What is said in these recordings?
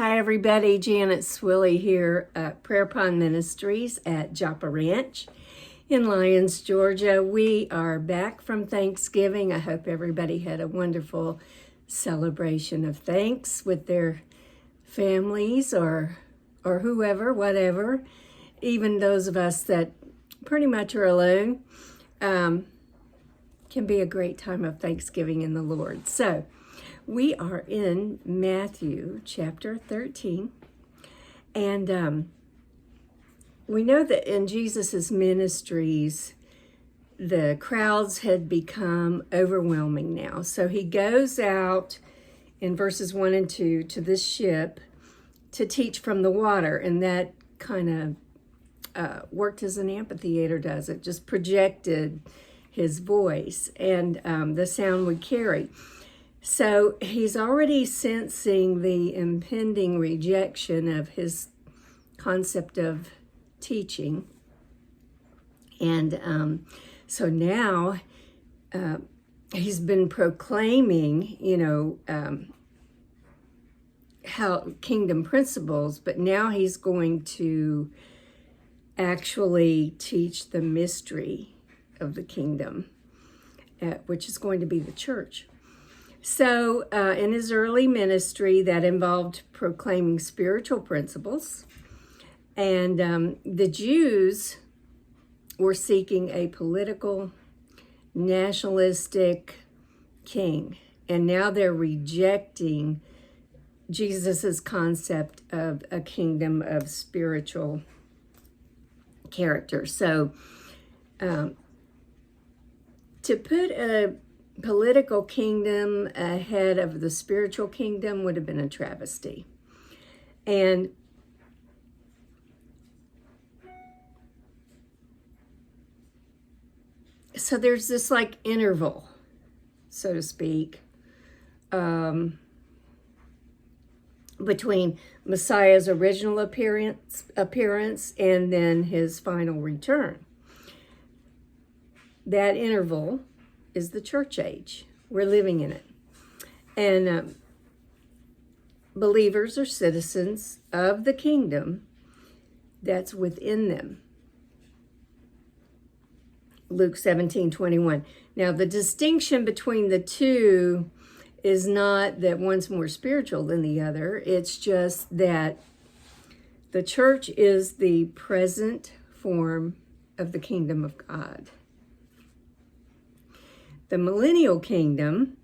Hi everybody, Janet Swilley here at Prayer Pond Ministries at Joppa Ranch in Lyons, Georgia. We are back from Thanksgiving. I hope everybody had a wonderful celebration of thanks with their families or whoever, whatever. Even those of us that pretty much are alone, can be a great time of Thanksgiving in the Lord. So, we are in Matthew chapter 13, and we know that in Jesus's ministries, the crowds had become overwhelming now. So he goes out in verses 1 and 2 to this ship to teach from the water, and that kind of worked as an amphitheater does. It just projected his voice, and the sound would carry. So he's already sensing the impending rejection of his concept of teaching. And so now he's been proclaiming, how kingdom principles, but now he's going to actually teach the mystery of the kingdom, which is going to be the church. So in his early ministry, that involved proclaiming spiritual principles. And the Jews were seeking a political, nationalistic king. And now they're rejecting Jesus's concept of a kingdom of spiritual character. So to put a political kingdom ahead of the spiritual kingdom would have been a travesty. And so there's this like interval, so to speak, between Messiah's original appearance and then his final return. That interval is the church age. We're living in it. And believers are citizens of the kingdom that's within them. Luke 17:21. Now, the distinction between the two is not that one's more spiritual than the other. It's just that the church is the present form of the kingdom of God. The millennial kingdom,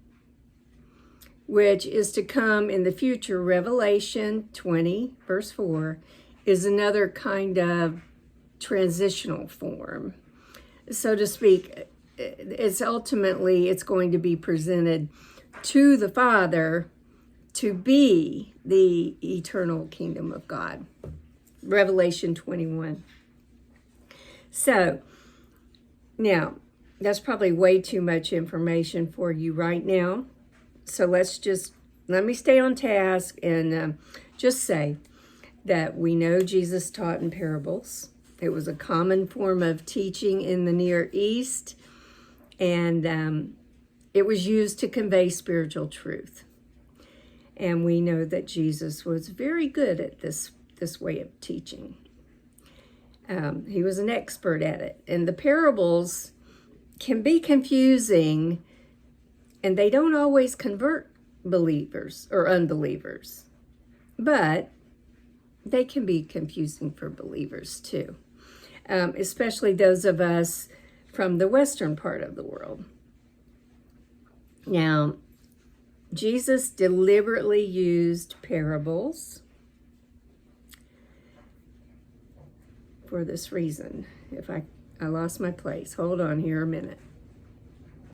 which is to come in the future, Revelation 20, verse 4, is another kind of transitional form. So to speak, it's going to be presented to the Father to be the eternal kingdom of God. Revelation 21. So, now, that's probably way too much information for you right now. So let me stay on task and just say that we know Jesus taught in parables. It was a common form of teaching in the Near East, and it was used to convey spiritual truth. And we know that Jesus was very good at this way of teaching. He was an expert at it. And the parables can be confusing, and they don't always convert believers or unbelievers, but they can be confusing for believers too, especially those of us from the western part of the world. Now, Jesus deliberately used parables for this reason. I lost my place. Hold on here a minute.